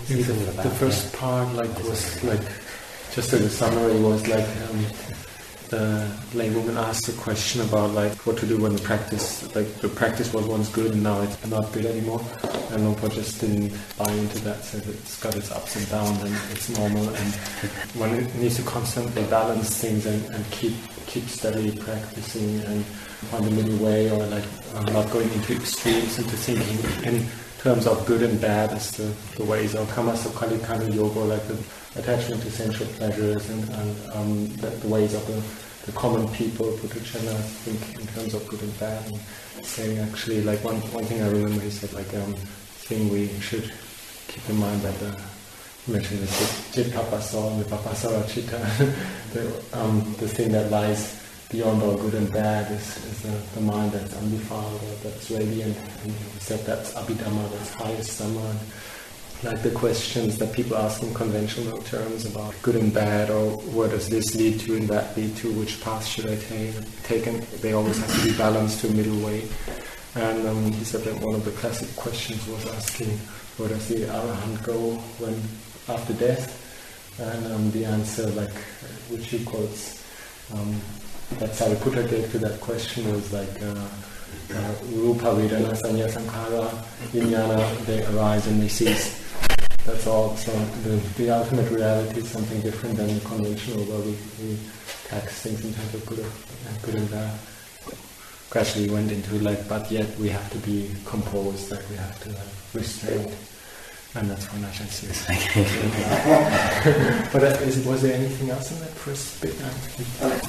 The first part was just as a summary was the laywoman asked a question about what to do when the practice was once good and now it's not good anymore, and Luang Por just didn't buy into that, said it's got its ups and downs and it's normal, and one needs to constantly balance things and keep steadily practicing and find the middle way, or not going into extremes, into thinking in terms of good and bad as the ways of Kamasukhalikana yoga, like the attachment to sensual pleasures and the ways of the common people, Puthujjana, think in terms of good and bad, and saying actually, one thing I remember he said, thing we should keep in mind that you mentioned the Chit Papasa and the Papasara Chitta, the thing that lies beyond all good and bad is the mind that's undefiled, or that's radiant, and he said that's Abhidhamma, that's highest Dhamma. Like the questions that people ask in conventional terms about good and bad, or where does this lead to and that lead to, which path should I take, and they always have to be balanced to a middle way. And he said that one of the classic questions was asking, where does the Arahant go when after death? And the answer, which he quotes, that Sariputta gave to that question was Rupa Vedana Sanya Sankhara Vijnana, they arise and they cease. That's all. So the ultimate reality is something different than the conventional, where we tax things in terms of good and bad. Gradually went into but yet we have to be composed, we have to have restraint. And that's when Ajahn says. But was there anything else in that first bit?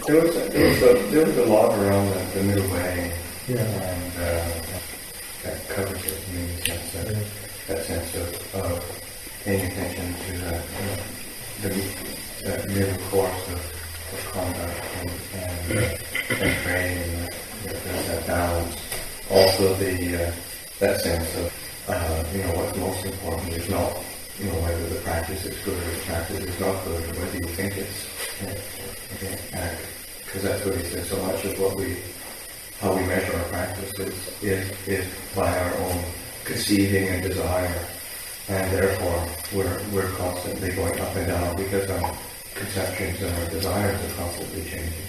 There was a lot around the middle way, and that covers it in that sense of paying attention to the middle course of conduct and training, and there's that balance. Also that sense of what's most important is not whether the practice is good or the practice is not good, or whether you think it's because that's what he says. So much of how we measure our practice is by our own conceiving and desire, and therefore we're constantly going up and down because our conceptions and our desires are constantly changing.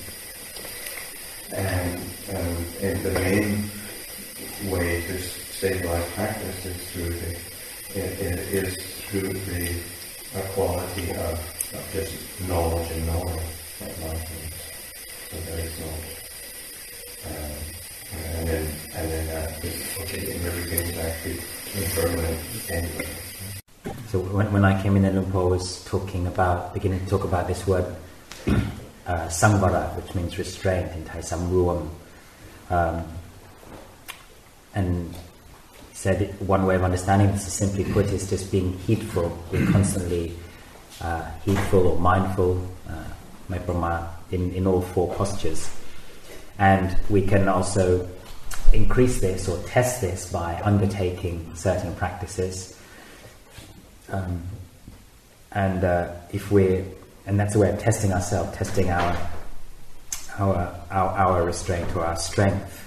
And the main way to stabilize practice is through the quality of just knowledge and knowing, like mindfulness. So there is knowledge, and then that is everything is actually impermanent anyway. So when I came in, then Luang Por was beginning to talk about this word samvara, which means restraint in Thai, samruam, and said one way of understanding this, is simply put, is just being heedful. We're constantly heedful or mindful, in all four postures. And we can also increase this or test this by undertaking certain practices. And that's a way of testing ourselves, testing our restraint or our strength.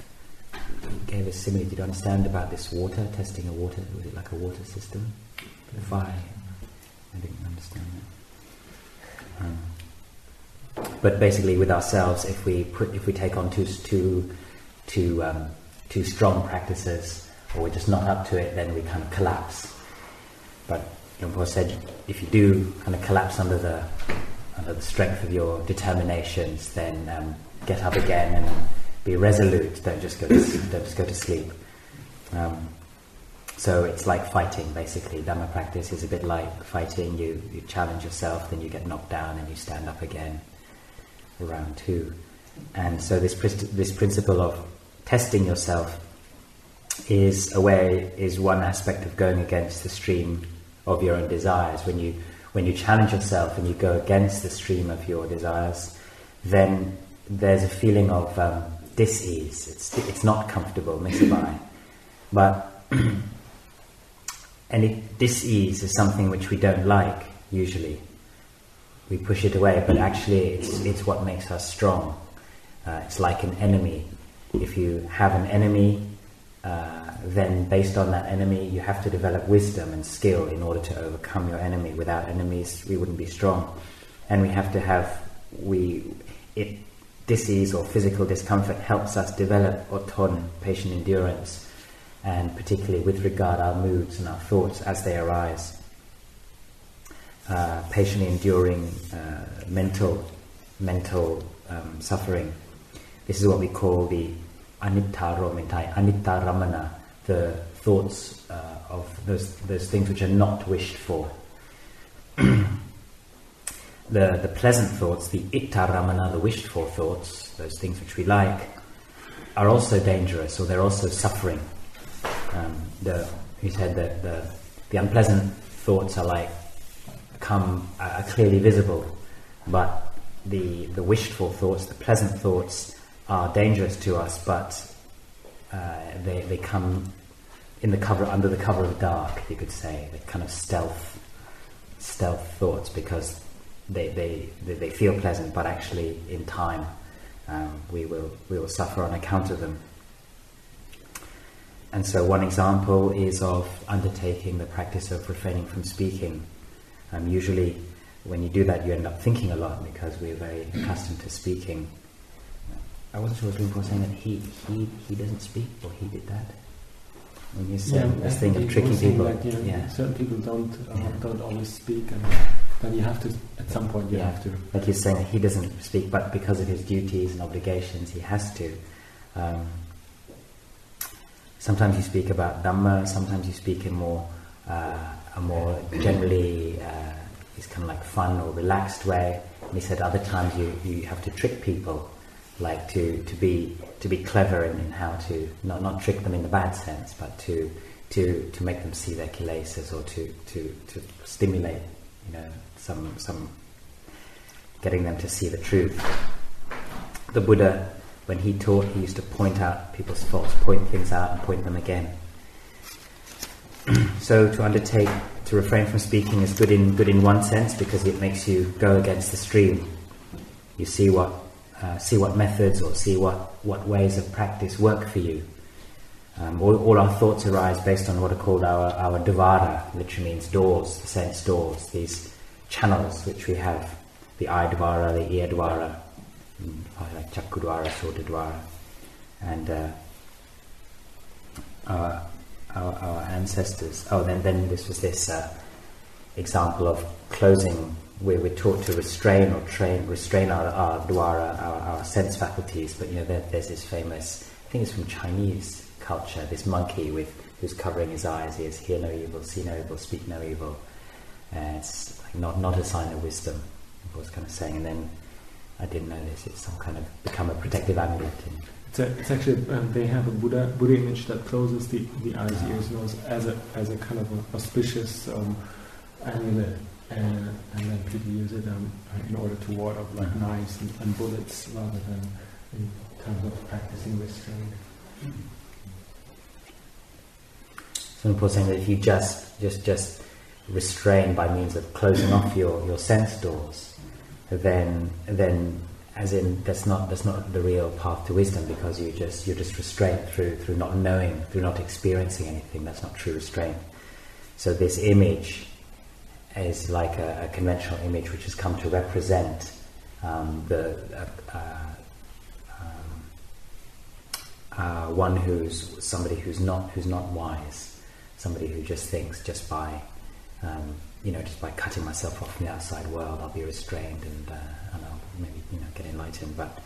He gave a simile. Did you understand about this water, testing a water? Was it like a water system? The fire? I didn't understand that. But basically, with ourselves, if we take on too strong practices, or we're just not up to it, then we kind of collapse. But Luang Por said, if you do kind of collapse under the strength of your determinations, then get up again and be resolute. Don't just go to sleep. So it's like fighting, basically. Dhamma practice is a bit like fighting. You challenge yourself, then you get knocked down, and you stand up again. Round two. And so this principle of testing yourself is one aspect of going against the stream of your own desires. When you challenge yourself and you go against the stream of your desires, then there's a feeling of dis-ease. It's not comfortable, misabai. But dis-ease is something which we don't like usually. We push it away, but actually it's what makes us strong. It's like an enemy. If you have an enemy, then based on that enemy you have to develop wisdom and skill in order to overcome your enemy. Without enemies we wouldn't be strong. And we have to have, disease or physical discomfort helps us develop otton, patient endurance, and particularly with regard our moods and our thoughts as they arise. Patiently enduring mental suffering. This is what we call the Anita Ramana, the thoughts of those things which are not wished for. The pleasant thoughts, the itta ramana, the wished for thoughts, those things which we like, are also dangerous, or they're also suffering. He said that the unpleasant thoughts are clearly visible, but the wished for thoughts, the pleasant thoughts, are dangerous to us, but they come under the cover of dark, you could say. They're kind of stealth thoughts, because they feel pleasant, but actually in time we will suffer on account of them. And so one example is of undertaking the practice of refraining from speaking. Usually when you do that you end up thinking a lot, because we're very accustomed to speaking. I wasn't sure what Luang was saying, that he doesn't speak, or he did that. When you say this thing of tricking people, certain people don't always speak, and then you have to, at some point you have to. Like he's saying that he doesn't speak, but because of his duties and obligations he has to. Sometimes you speak about Dhamma, sometimes you speak in a more generally it's kind of like fun or relaxed way. And he said other times you have to trick people, like to be clever in how to not trick them in the bad sense, but to make them see their kilesas, or to stimulate, some getting them to see the truth. The Buddha, when he taught, he used to point out people's faults, point things out and point them again. So to refrain from speaking is good in one sense, because it makes you go against the stream. You see what methods, or see what ways of practice work for you. All our thoughts arise based on what are called our dvara, literally means doors, the sense doors, these channels which we have, the eye dvara, the ear dvara, like chakku dvara, sota dvara, and our ancestors. Then this was this example of closing. We're taught to restrain our dvara, our sense faculties, but there's this famous, I think it's from Chinese culture, this monkey who's covering his eyes. He is hear no evil, see no evil, speak no evil. It's like not a sign of wisdom, I was kind of saying. And then I didn't know this, it's some kind of become a protective amulet. It's actually they have a Buddha image that closes the eyes, ears, nose as a kind of a auspicious amulet. And then people use it in order to ward off knives and bullets, rather than in terms of practicing restraint. So Luang Por saying that if you just restrain by means of closing off your sense doors, then as in that's not the real path to wisdom, because you're just restrained through not knowing, through not experiencing anything. That's not true restraint. So this image is like a conventional image which has come to represent one somebody who's not wise, somebody who just thinks just by cutting myself off from the outside world I'll be restrained and I'll maybe get enlightened. But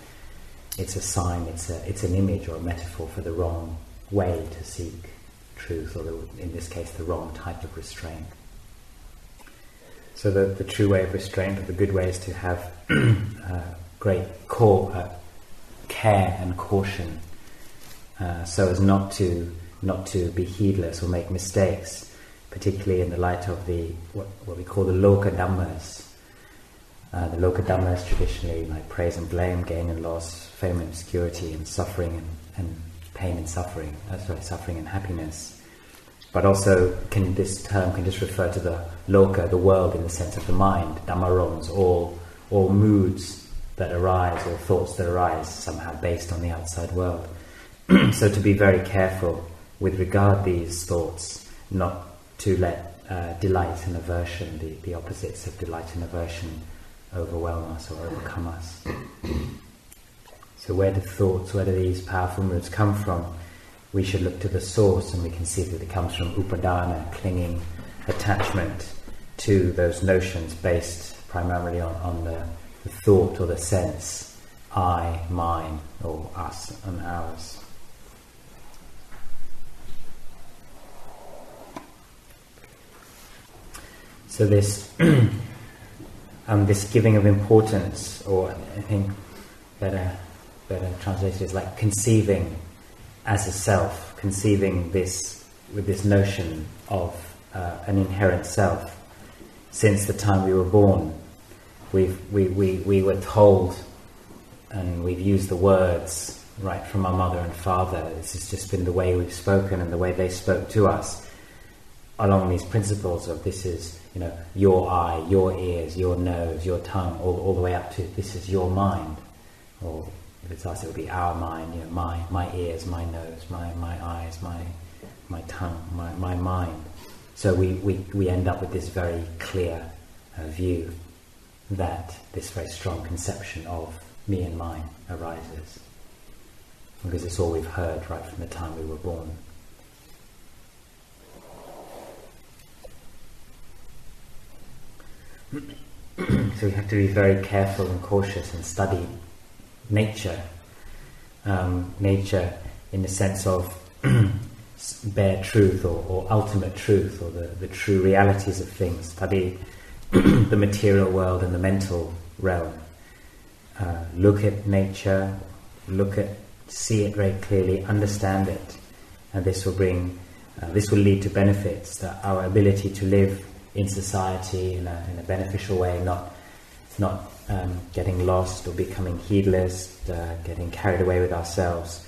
it's a sign, it's an image or a metaphor for the wrong way to seek truth, or in this case the wrong type of restraint. So the true way of restraint, or the good way, is to have great care and caution, so as not to be heedless or make mistakes, particularly in the light of what we call the loka dhammas. The loka dhammas traditionally like praise and blame, gain and loss, fame and obscurity, and suffering and pain and suffering. Suffering and happiness. But also, this term can just refer to the loka, the world, in the sense of the mind, dhammarons, all moods that arise, or thoughts that arise, somehow based on the outside world. So to be very careful with regard these thoughts, not to let delight and aversion, the opposites of delight and aversion, overwhelm us or overcome us. So where do these powerful moods come from? We should look to the source, and we can see that it comes from upadana, clinging, attachment to those notions based primarily on the thought or the sense, I, mine, or us and ours. So this this giving of importance, or I think better translated is like conceiving as a self, conceiving this with this notion of an inherent self. Since the time we were born, we were told, and we've used the words right from our mother and father. This has just been the way we've spoken and the way they spoke to us, along these principles of this is, your eye, your ears, your nose, your tongue, all the way up to this is your mind. Or if it's us, it would be our mind, my ears, my nose, my eyes, my tongue, my mind. So we end up with this very clear view that this very strong conception of me and mine arises. Because it's all we've heard right from the time we were born. So we have to be very careful and cautious and study nature. Nature in the sense of bare truth or ultimate truth, or the true realities of things. Study the material world and the mental realm. Look at nature, see it very clearly, understand it, and this will lead to benefits. That our ability to live in society in a beneficial way, not getting lost or becoming heedless, getting carried away with ourselves,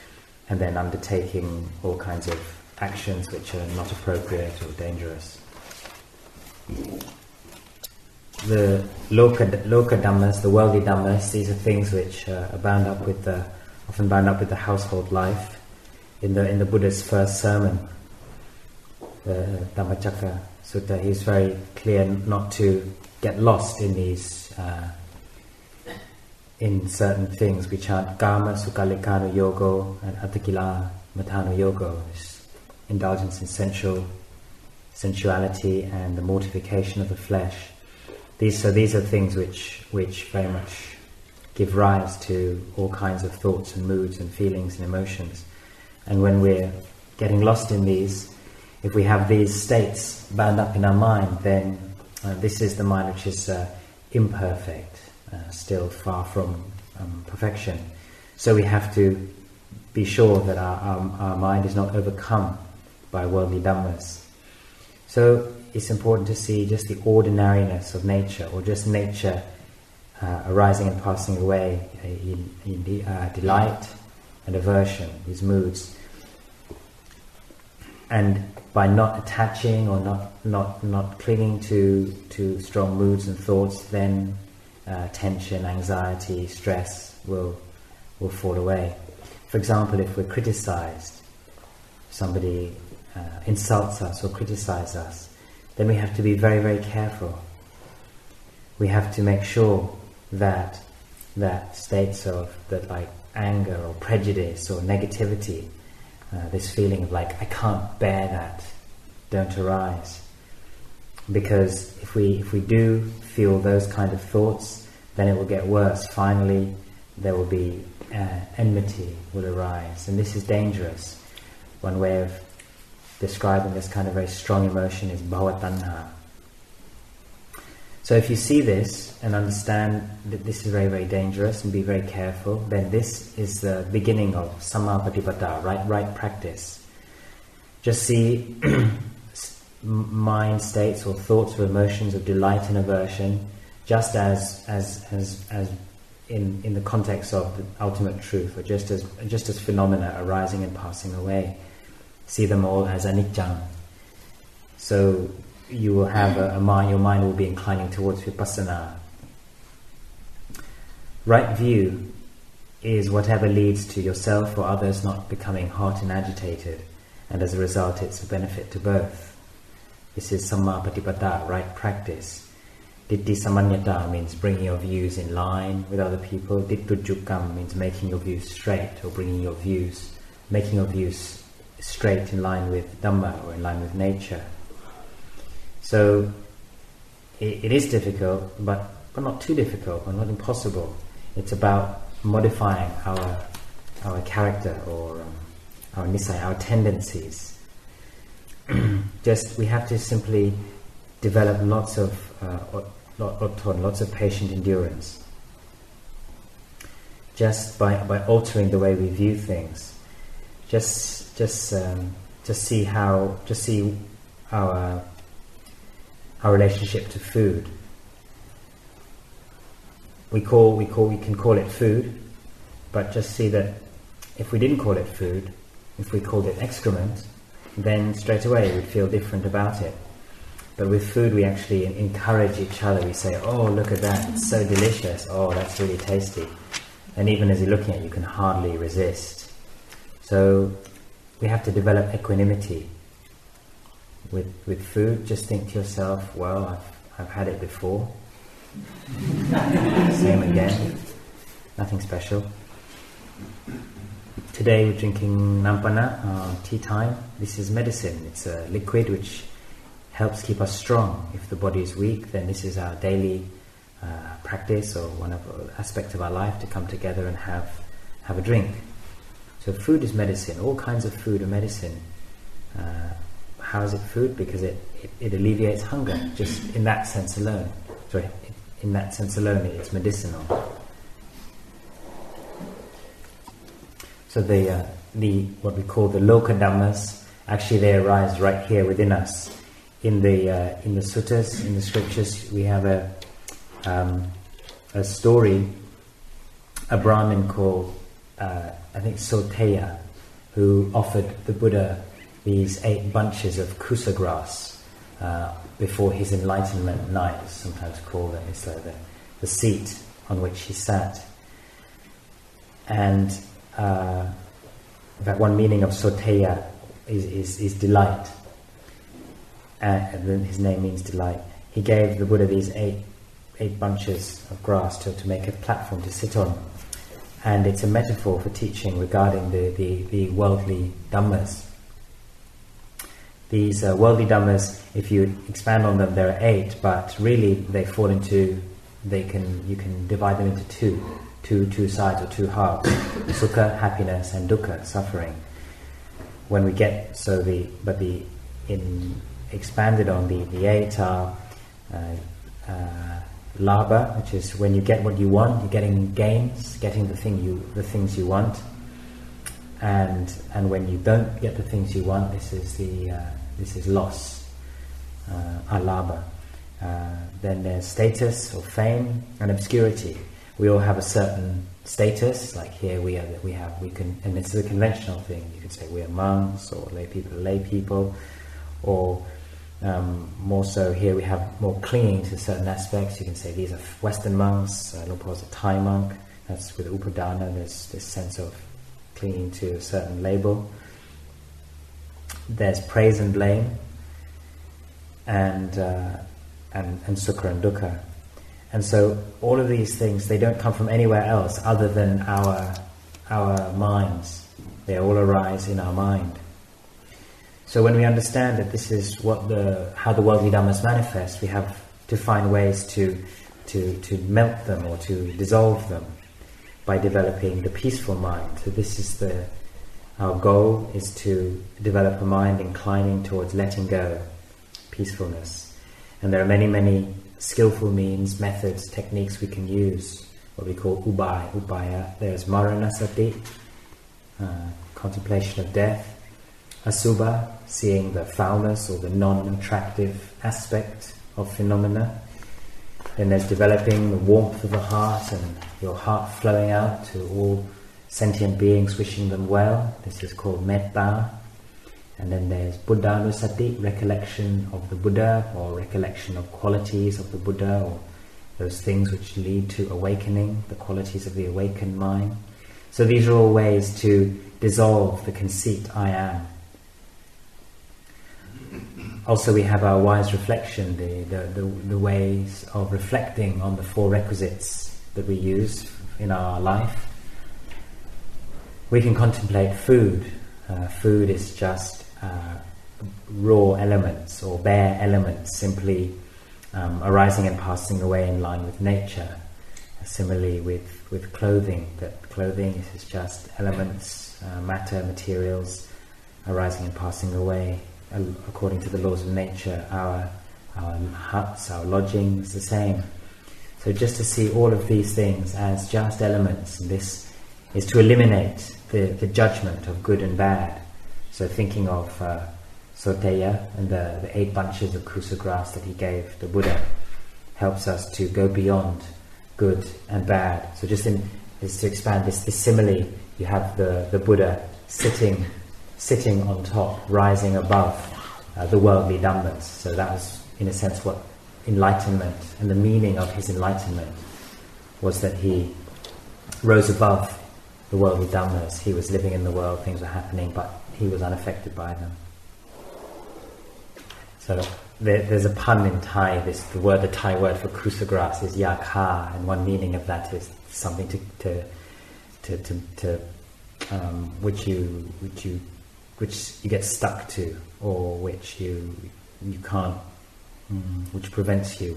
and then undertaking all kinds of actions which are not appropriate or dangerous. The loka dhammas, the worldly dhammas, these are things which are often bound up with the household life. In the Buddha's first sermon, the Dhammacakka Sutta, he's very clear not to get lost in these in certain things. We chant Kama Sukhalikanu Yogo and Atthakila Matthanu Yogo, indulgence in sensuality and the mortification of the flesh. These are things which very much give rise to all kinds of thoughts and moods and feelings and emotions. And when we're getting lost in these, if we have these states bound up in our mind, then this is the mind which is imperfect, still far from perfection. So we have to be sure that our mind is not overcome by worldly dhammas. So it's important to see just the ordinariness of nature, or just nature arising and passing away in delight and aversion, these moods. And by not attaching or not clinging to strong moods and thoughts, then tension, anxiety, stress will fall away. For example, if we're criticized, somebody insults us or criticizes us, then we have to be very, very careful. We have to make sure that states of like anger or prejudice or negativity, this feeling of like I can't bear that, don't arise. Because if we do feel those kind of thoughts, then it will get worse. Finally, there will be enmity will arise, and this is dangerous. One way of describing this kind of very strong emotion is bhavatanha. So if you see this and understand that this is very, very dangerous and be very careful, then this is the beginning of sammapatipada, right practice. Just see mind states or thoughts or emotions of delight and aversion, just as in the context of the ultimate truth, or just as phenomena arising and passing away. See them all as anicca. So you will have your mind will be inclining towards vipassana. Right view is whatever leads to yourself or others not becoming hot and agitated, and as a result it's a benefit to both. This is Samma Patipada, right practice. Ditti Samanyata means bringing your views in line with other people. Dittujukam means making your views straight, or making your views straight in line with Dhamma, or in line with nature. So it is difficult, but not too difficult, but not impossible. It's about modifying our character, or our nisai, our tendencies. We have to simply develop lots of patient endurance. Just by altering the way we view things, just see our relationship to food. We can call it food, but just see that if we didn't call it food, if we called it excrement, then straight away we'd feel different about it. But with food we actually encourage each other. We say, oh, look at that, it's so delicious, oh, that's really tasty. And even as you're looking at it, you can hardly resist. So we have to develop equanimity with food. Just think to yourself, well, I've had it before. Same again. Nothing special. Today we're drinking nampana, tea time. This is medicine. It's a liquid which helps keep us strong. If the body is weak, then this is our daily practice, or one of the aspects of our life, to come together and have a drink. So food is medicine. All kinds of food are medicine. How is it food? Because it alleviates hunger, just in that sense alone. In that sense alone, it's medicinal. So the what we call the loka dhammas, actually they arise right here within us. In the suttas, in the scriptures, we have a story, a Brahmin called I think Soteya, who offered the Buddha these 8 bunches of kusa grass before his enlightenment night, sometimes called it. It's like the seat on which he sat. And that one meaning of Soteya is delight. And then his name means delight. He gave the Buddha these 8 bunches of grass to make a platform to sit on. And it's a metaphor for teaching regarding the worldly dhammas. These worldly dhammas, if you expand on them, there are 8, but really they fall into, you can divide them into two sides, or 2 halves: sukha, happiness, and dukkha, suffering. When we get expanded on the 8 are labha, which is when you get what you want, you're getting gains, getting the things you want, and when you don't get the things you want, this is loss, alabha. Then there's status or fame and obscurity. We all have a certain status. Like here we can, and this is a conventional thing. You can say we are monks, or lay people, or more so here we have more clinging to certain aspects. You can say these are Western monks. Luang Por is a Thai monk. That's with upadana. There's this sense of clinging to a certain label. There's praise and blame, and sukha and dukkha. And so all of these things, they don't come from anywhere else other than our minds. They all arise in our mind. So when we understand that this is how the worldly dhammas manifest, we have to find ways to melt them, or to dissolve them, by developing the peaceful mind. So this is our goal is to develop a mind inclining towards letting go, peacefulness. And there are many, many skillful means, methods, techniques we can use, what we call upaya. There's maranasati, contemplation of death; asubha, seeing the foulness or the non-attractive aspect of phenomena. Then there's developing the warmth of the heart, and your heart flowing out to all sentient beings, wishing them well. This is called metta. And then there's buddhanusati, recollection of the Buddha, or recollection of qualities of the Buddha, or those things which lead to awakening, the qualities of the awakened mind. So these are all ways to dissolve the conceit I am. also we have our wise reflection, the ways of reflecting on the four requisites that we use in our life. We can contemplate food. Food is just raw elements or bare elements, simply arising and passing away in line with nature. Similarly with clothing, that clothing is just elements, matter, materials, arising and passing away according to the laws of nature. Our huts, our lodgings, the same. So just to see all of these things as just elements, and this is to eliminate the judgment of good and bad. So thinking of Soteya and the 8 bunches of kusa grass that he gave the Buddha helps us to go beyond good and bad. So just is to expand this simile. You have the Buddha sitting on top, rising above the worldly Dhammas. So that was, in a sense, what enlightenment and the meaning of his enlightenment was, that he rose above the worldly Dhammas. He was living in the world, things were happening, but he was unaffected by them. So there's a pun in Thai. The Thai word for kusa grass is yakha, and one meaning of that is something which you get stuck to, or which you can't, which prevents you.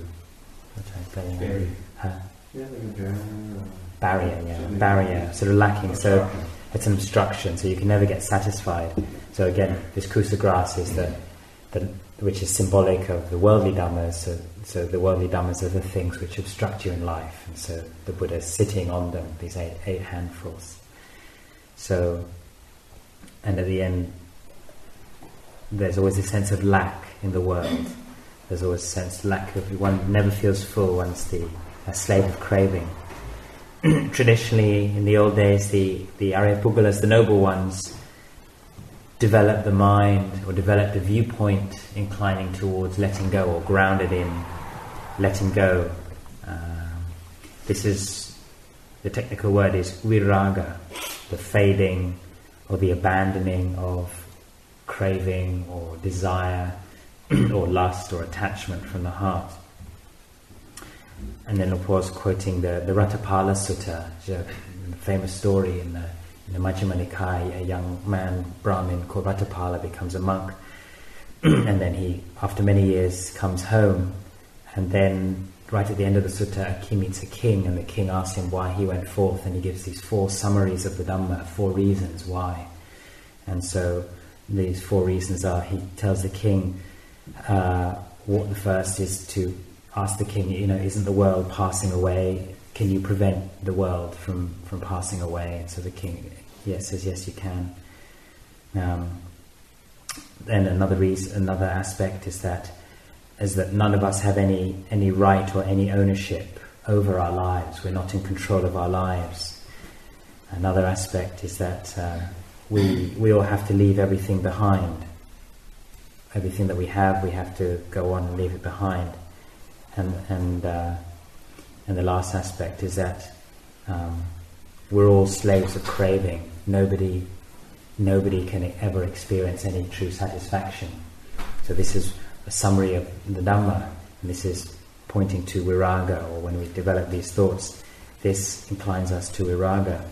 Barrier, sort of lacking. So it's an obstruction. So you can never get satisfied. So again, this kusa grass is which is symbolic of the worldly Dhammas. So the worldly Dhammas are the things which obstruct you in life, and so the Buddha is sitting on them, these eight handfuls. So, and at the end, there's always a sense of lack in the world. There's always a sense of lack of, one never feels full, one's a slave of craving. Traditionally, in the old days, the Arya Pugalas, the noble ones, develop the mind or develop the viewpoint inclining towards letting go, or grounded in letting go. This is, the technical word is viraga, the fading or the abandoning of craving or desire or lust or attachment from the heart. And then, of course, quoting the Ratapala Sutta, a famous story in the Majjhima Nikaya. A young man, Brahmin called Ratapala, becomes a monk, and then he, after many years, comes home, and then right at the end of the sutta, he meets a king, and the king asks him why he went forth, and he gives these 4 summaries of the Dhamma, 4 reasons why. And so these 4 reasons are, he tells the king, what the first is to ask the king, isn't the world passing away? Can you prevent the world from passing away? And so the king says, yes, you can. Then another aspect is that none of us have any right or any ownership over our lives. We're not in control of our lives. Another aspect is that we all have to leave everything behind. Everything that we have to go on and leave it behind. And the last aspect is that we're all slaves of craving. Nobody can ever experience any true satisfaction. So this is a summary of the Dhamma, and this is pointing to viraga, or when we develop these thoughts, this inclines us to viraga,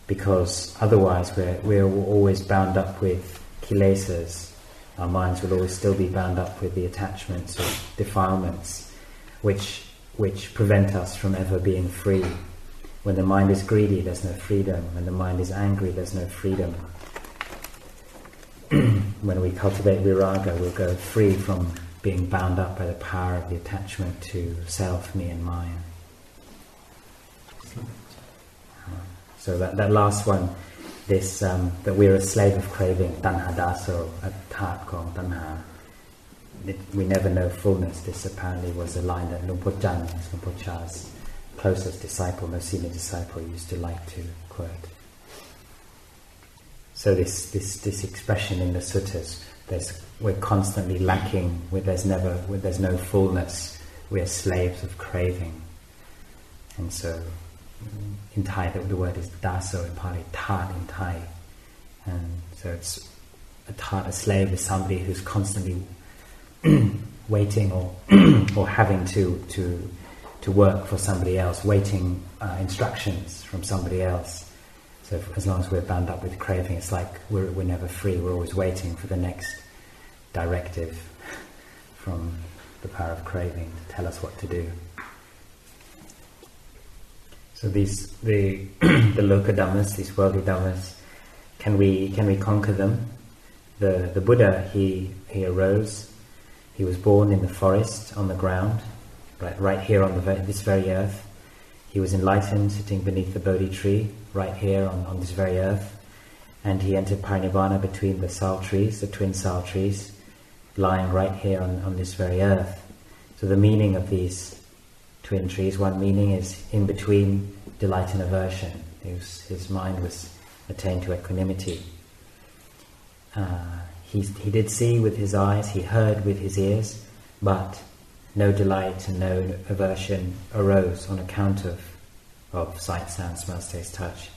because otherwise we're always bound up with kilesas. Our minds will always still be bound up with the attachments or defilements, which prevent us from ever being free. When the mind is greedy, there's no freedom. When the mind is angry, there's no freedom. When we cultivate viraga, we'll go free from being bound up by the power of the attachment to self, me and mine. So that last one, this that we're a slave of craving, tanha daso, a tat kong tanha. We never know fullness. This apparently was a line that Luang Por Chah, Luang Por Chah's closest disciple, most senior disciple, used to like to quote. So this expression in the suttas, we're constantly lacking. There's no fullness. We're slaves of craving, and so in Thai the word is daso, in Pali tat in Thai, and so it's a slave is somebody who's constantly waiting or or having to work for somebody else, waiting instructions from somebody else. So as long as we're bound up with craving, it's like we're never free. We're always waiting for the next directive from the power of craving to tell us what to do. So the loka dhammas, these worldly dhammas, can we conquer them? The Buddha, he arose. He was born in the forest, on the ground, right here on this very earth. He was enlightened, sitting beneath the Bodhi tree, right here on this very earth. And he entered Parinibbana between the sal trees, the twin sal trees, lying right here on this very earth. So the meaning of these twin trees, one meaning is in between delight and aversion. His mind was attained to equanimity. He did see with his eyes, he heard with his ears, but no delight and no aversion arose on account of sight, sound, smell, taste, touch.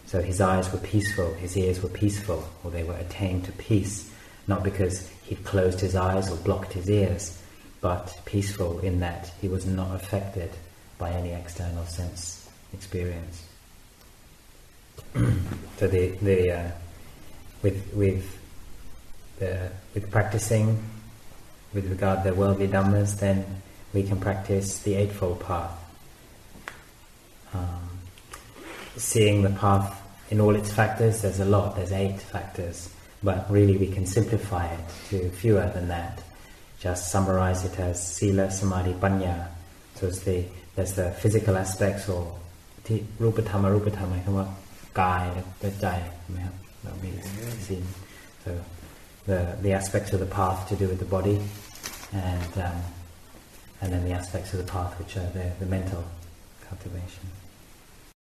So his eyes were peaceful, his ears were peaceful, or they were attained to peace, not because he'd closed his eyes or blocked his ears, but peaceful in that he was not affected by any external sense experience. So with practicing with regard to the worldly dhammas, then we can practice the Eightfold Path. Seeing the path in all its factors, there's 8 factors, but really we can simplify it to fewer than that. Just summarize it as sila, samadhi, panya. So there's the physical aspects, or rupatama, kama kaya, jai, that means seen. So the aspects of the path to do with the body, and then the aspects of the path which are the mental cultivation.